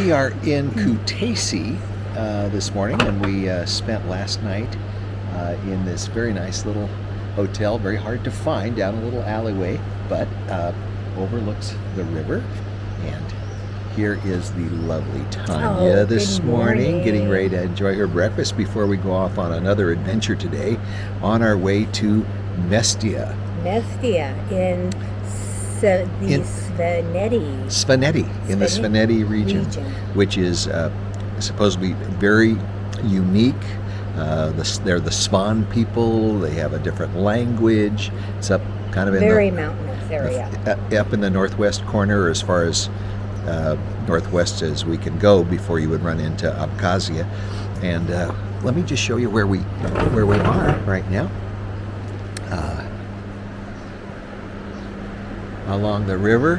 We are in Kutaisi this morning, and we spent last night in this very nice little hotel, very hard to find, down a little alleyway, but overlooks the river. And here is the lovely Tanya this morning, getting ready to enjoy her breakfast before we go off on another adventure today on our way to Mestia. Mestia in the Svaneti, in the Svaneti region, which is supposed to be very unique. They're the Svan people. They have a different language. It's up kind of in very mountainous area. Up in the northwest corner, as far as northwest as we can go before you would run into Abkhazia. And let me just show you where we are right now. Along the river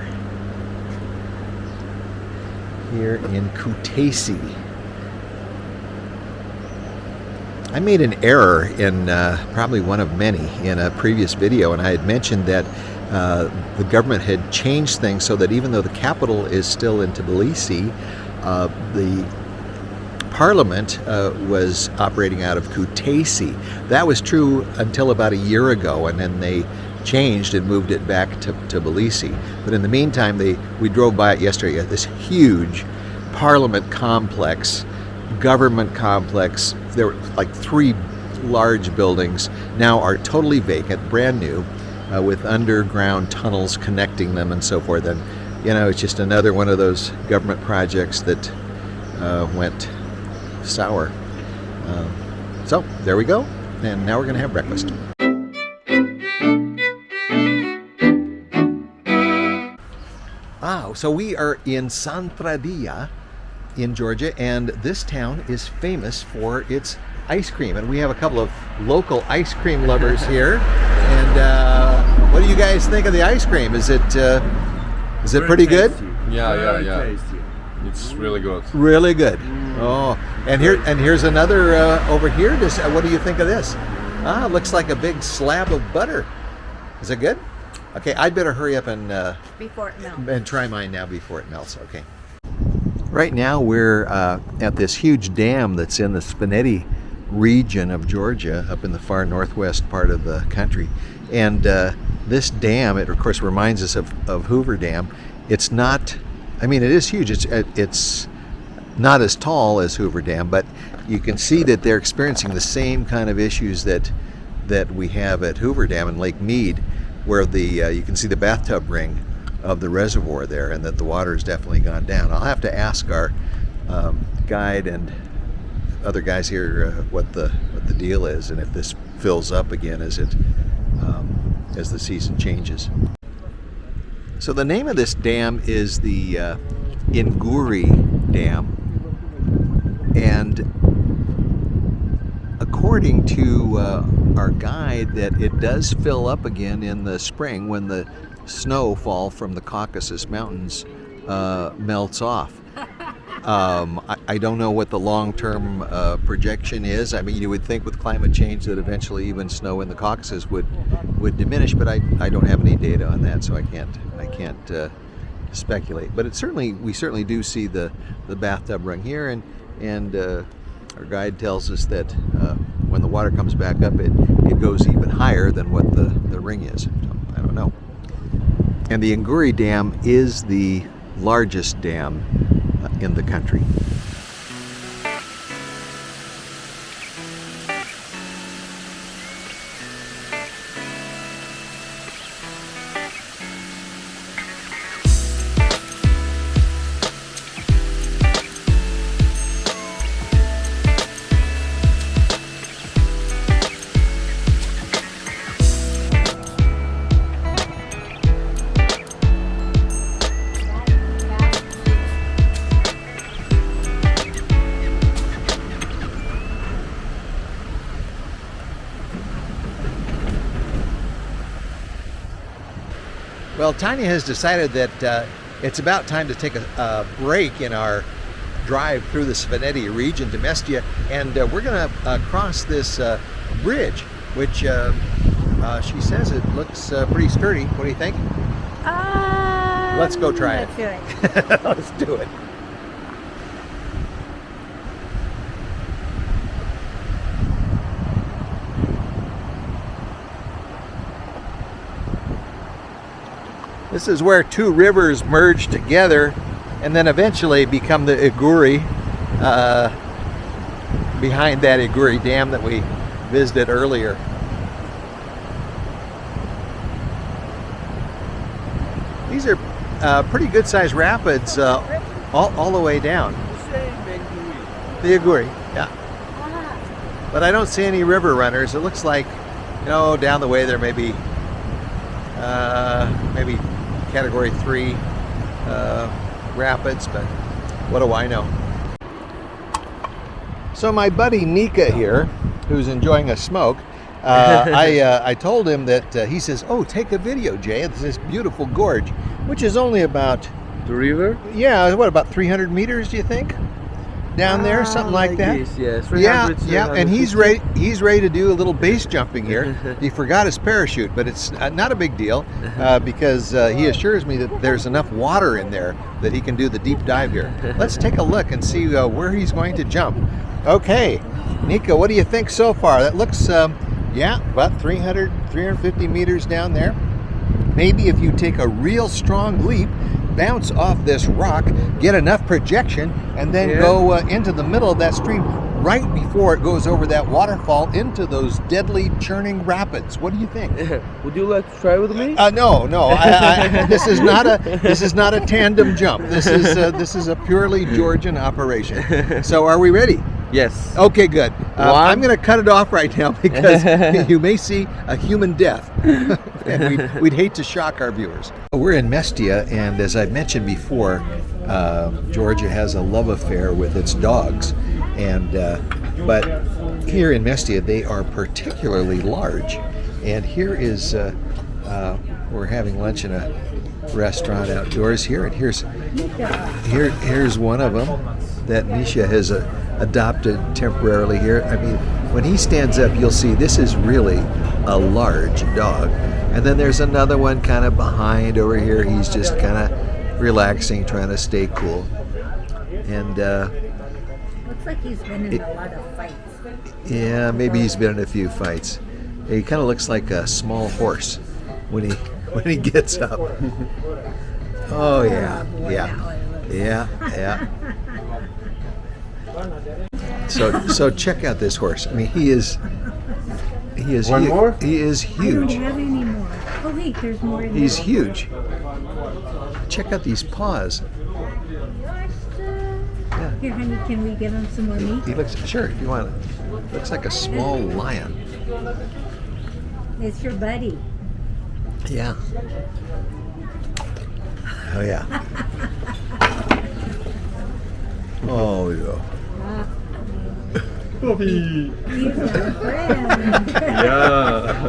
here in Kutaisi. I made an error in probably one of many in a previous video, and I had mentioned that the government had changed things so that even though the capital is still in Tbilisi, the parliament was operating out of Kutaisi. That was true until about a year ago, and then they changed and moved it back to Tbilisi. But in the meantime, we drove by it yesterday at this huge parliament complex, government complex. There were like 3 large buildings now are totally vacant, brand new, with underground tunnels connecting them and so forth. And it's just another one of those government projects that went sour. So there we go, and now we're going to have breakfast. So we are in Santradia in Georgia, and this town is famous for its ice cream, and we have a couple of local ice cream lovers here. And what do you guys think of the ice cream? Is it pretty good? Yeah. It's really good. Really good. Oh, and here's another over here. What do you think of this? Looks like a big slab of butter. Is it good? Okay, I'd better hurry up and before it melts. And try mine now before it melts. Okay. Right now we're at this huge dam that's in the Svaneti region of Georgia, up in the far northwest part of the country. And this dam, it of course reminds us of Hoover Dam. It's not, it is huge. It's not as tall as Hoover Dam, but you can see that they're experiencing the same kind of issues that we have at Hoover Dam in Lake Mead, where you can see the bathtub ring of the reservoir there, and that the water has definitely gone down. I'll have to ask our guide and other guys here what the deal is, and if this fills up again as the season changes. So the name of this dam is the Inguri Dam, and according to our guide, that it does fill up again in the spring when the snowfall from the Caucasus Mountains melts off. I don't know what the long-term projection is. You would think with climate change that eventually even snow in the Caucasus would diminish, but I don't have any data on that, so I can't speculate. But we certainly do see the bathtub ring here, and our guide tells us that when the water comes back up, it goes even higher than what the ring is. So I don't know. And the Inguri Dam is the largest dam in the country. Well, Tanya has decided that it's about time to take a break in our drive through the Svaneti region to Mestia, and we're going to cross this bridge, which she says it looks pretty sturdy. What do you think? Let's Let's go try it. Let's do it. This is where two rivers merge together and then eventually become the Inguri, behind that Enguri Dam that we visited earlier. These are pretty good sized rapids all the way down. The Inguri, yeah. But I don't see any river runners. It looks like, you know, down the way there may be maybe category 3 rapids, but what do I know? So my buddy Nika here, who's enjoying a smoke, I told him that he says, "Oh, take a video, Jay. It's this beautiful gorge," which is only about The river? yeah, what about 300 meters? Do you think down there, something like that? This, yes. Yeah, 300, yeah, and he's ready. He's ready to do a little base jumping here. He forgot his parachute, but it's not a big deal because he assures me that there's enough water in there that he can do the deep dive here. Let's take a look and see where he's going to jump. Okay, Nika, what do you think so far? That looks, yeah, about 350 meters down there. Maybe if you take a real strong leap, bounce off this rock, get enough projection, and then go into the middle of that stream right before it goes over that waterfall into those deadly churning rapids. What do you think? Would you like to try with me? No. This is not a tandem jump. This is a purely Georgian operation. So are we ready? Yes. Okay, good. I'm going to cut it off right now because you may see a human death, and we'd hate to shock our viewers. We're in Mestia, and as I mentioned before, Georgia has a love affair with its dogs, and but here in Mestia they are particularly large. And here is we're having lunch in a restaurant outdoors here, and here's one of them that Misha has adopted temporarily here. I mean, when he stands up, you'll see this is really a large dog. And then there's another one kind of behind over here. He's just kind of relaxing, trying to stay cool. And Looks like he's been in a lot of fights. yeah, maybe he's been in a few fights. He kind of looks like a small horse when he gets up. Oh yeah. So check out this horse. I mean, he is One more? He is I huge. don't have any more. Oh wait, there's more in He's there. huge. Check out these paws. Here, honey, can we give him some more meat? He looks, sure, if you want it. Looks like a small lion. It's your buddy. Yeah. Oh yeah. Oh yeah. Puppy. He's our friend. Yeah.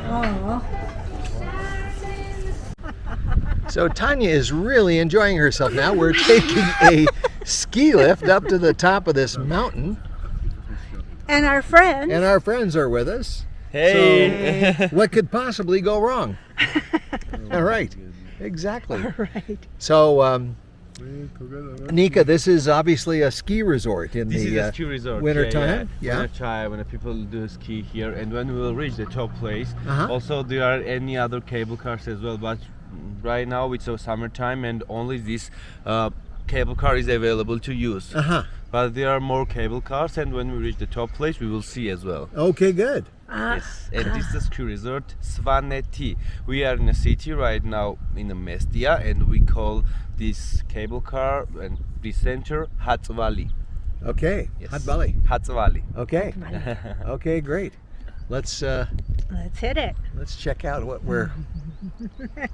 Oh. So Tanya is really enjoying herself now. We're taking a ski lift up to the top of this mountain, And our friend. and our friends are with us. Hey. So what could possibly go wrong? All right, exactly. Right. So Nika, this is obviously a ski resort in This the is a ski resort. winter time. Yeah. Winter time when the people do ski here, and when we will reach the top place. Uh-huh. Also, there are any other cable cars as well, but right now it's a summertime, and only this cable car is available to use. Uh-huh. But there are more cable cars, and when we reach the top place, we will see as well. Okay, good. Yes, and this is the ski resort Svaneti. We are in a city right now in the Mestia, and we call this cable car and the center Hatsvali. Okay, Yes. hot belly. Hatsvali. Okay, okay, great. Let's Let's hit it. check out what we're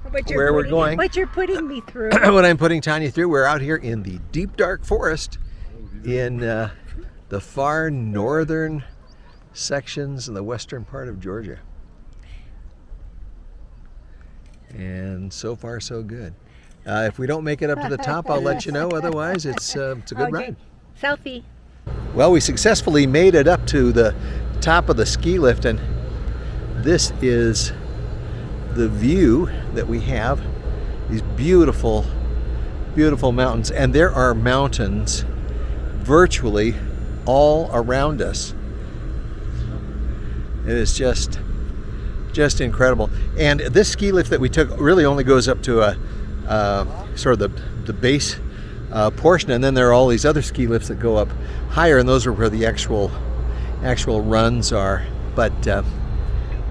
What you're Where we're putting- going. What you're putting me through. what I'm putting Tanya through. We're out here in the deep dark forest in the far northern sections in the western part of Georgia. And so far so good. If we don't make it up to the top, I'll let you know. Otherwise, it's a good ride. Selfie. Well, we successfully made it up to the top of the ski lift, and this is the view that we have. These beautiful, beautiful mountains, and there are mountains virtually all around us. It is just just incredible. And this ski lift that we took really only goes up to a sort of the base portion, and then there are all these other ski lifts that go up higher, and those are where the actual runs are. But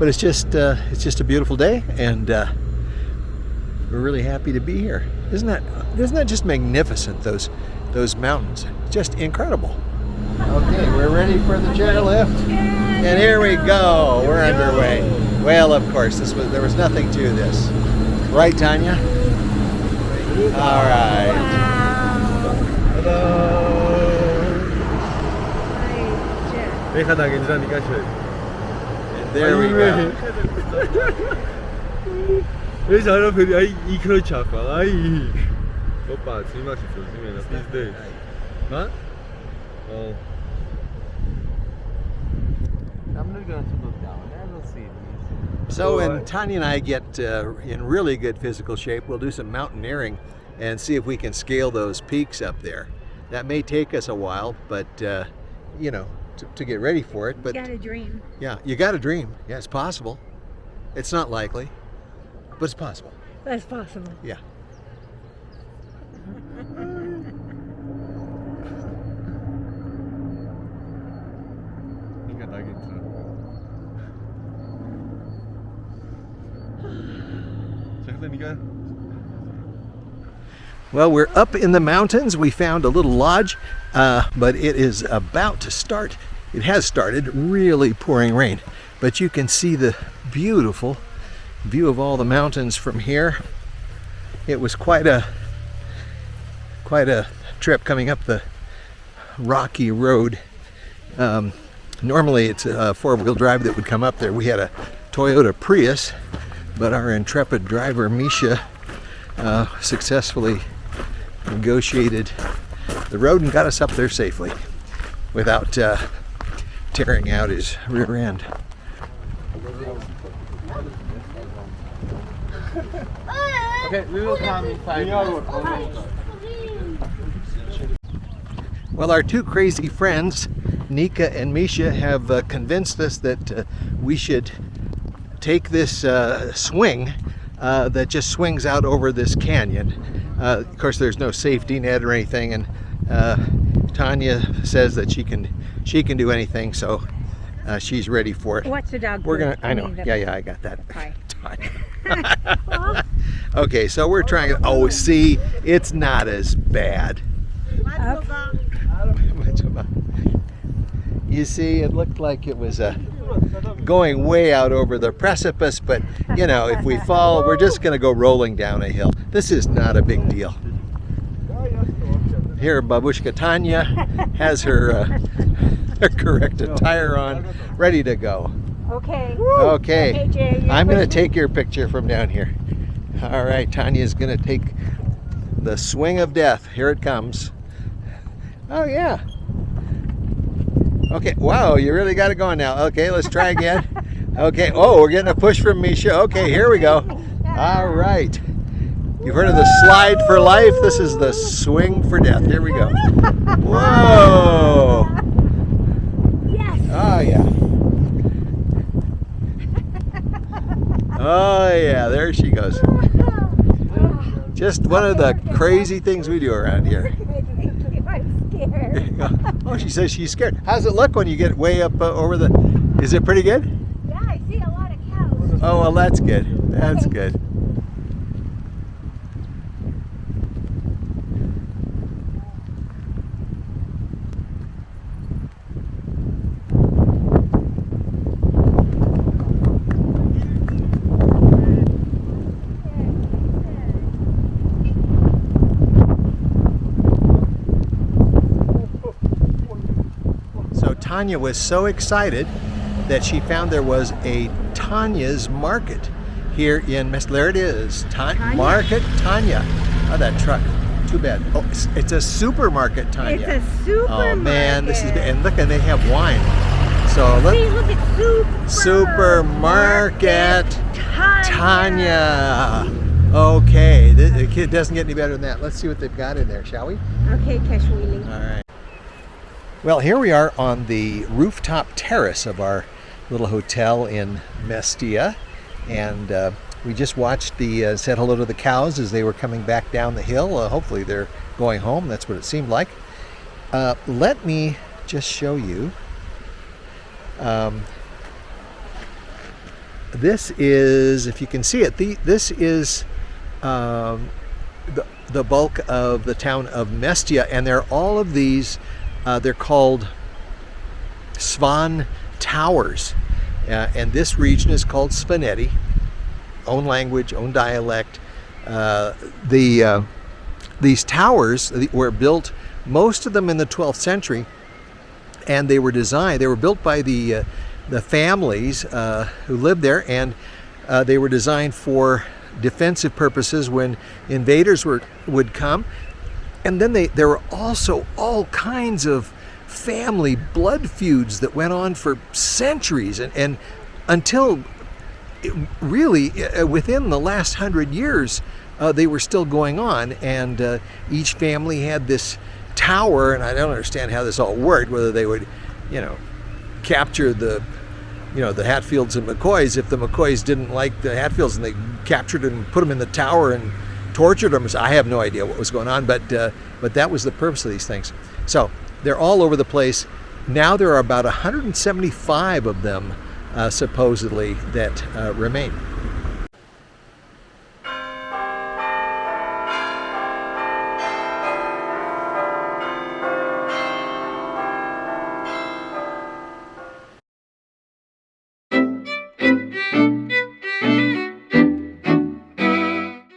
it's just a beautiful day, and we're really happy to be here. Isn't that just magnificent? Those mountains, just incredible. Okay, we're ready for the chairlift, and here we go. We're underway. Well, of course, there was nothing to this, right, Tanya? All right. Hello. There we go. I'm not going to look down. I will see. So when Tanya and I get in really good physical shape, we'll do some mountaineering and see if we can scale those peaks up there. That may take us a while, but you know, to get ready for it. But you got a dream. Yeah, you got a dream. Yeah, it's possible. It's not likely, but it's possible. That's possible. Yeah. Well, we're up in the mountains. We found a little lodge, but it is about to start. It has started really pouring rain, but you can see the beautiful view of all the mountains from here. It was quite a trip coming up the rocky road. Normally it's a four-wheel drive that would come up there. We had a Toyota Prius, but our intrepid driver Misha successfully negotiated the road and got us up there safely without tearing out his rear end. Okay, we will come in 5 minutes. Well, our two crazy friends, Nika and Misha, have convinced us that we should take this swing that just swings out over this canyon. Of course, there's no safety net or anything, and Tanya says that she can do anything, so she's ready for it. What's the dog? We're gonna. I know. Yeah, I got that. Hi. Okay, so we're trying. Oh, see, it's not as bad. You see, it looked like it was going way out over the precipice, but you know, if we fall, we're just going to go rolling down a hill. This is not a big deal. Here, babushka Tanya has her corrected tire on, ready to go. Okay. Okay. Jay, I'm going to take your picture from down here. All right, Tanya's going to take the swing of death. Here it comes. Oh, yeah. Okay, wow, you really got it going now. Okay, let's try again. Okay, oh, we're getting a push from Misha. Okay, here we go. All right. You've heard of the slide for life. This is the swing for death. Here we go. Whoa. Yes. Oh, yeah. Oh, yeah, there she goes. Just one of the crazy things we do around here. I'm scared. Oh, she says she's scared. How's it look when you get way up over the... Is it pretty good? Yeah, I see a lot of cows. Oh, well, that's good. That's good. Tanya was so excited that she found there was a Tanya's Market here in Mestia. There it is, Tanya? Market Tanya. Oh, that truck. Too bad. Oh, it's a supermarket, Tanya. It's a supermarket. Oh man, this is, and look, and they have wine. So look. See, look at Supermarket Tanya. Okay, the kid doesn't get any better than that. Let's see what they've got in there, shall we? Okay, Kashwili. All right. Well, here we are on the rooftop terrace of our little hotel in Mestia, And we just watched said hello to the cows as they were coming back down the hill. Hopefully they're going home. That's what it seemed like. Let me just show you. This is, if you can see it, this is the bulk of the town of Mestia, and there are all of these, they're called Svan towers, and this region is called Svaneti, own language, own dialect. These towers were built, most of them in the 12th century, and they were built by the families who lived there, and they were designed for defensive purposes when invaders would come. And then there were also all kinds of family blood feuds that went on for centuries, and until really within the last 100 years they were still going on. And each family had this tower, and I don't understand how this all worked, whether they would capture the Hatfields and McCoys. If the McCoys didn't like the Hatfields, and they captured them and put them in the tower and tortured them, I have no idea what was going on, but that was the purpose of these things. So they're all over the place. Now there are about 175 of them supposedly that remain.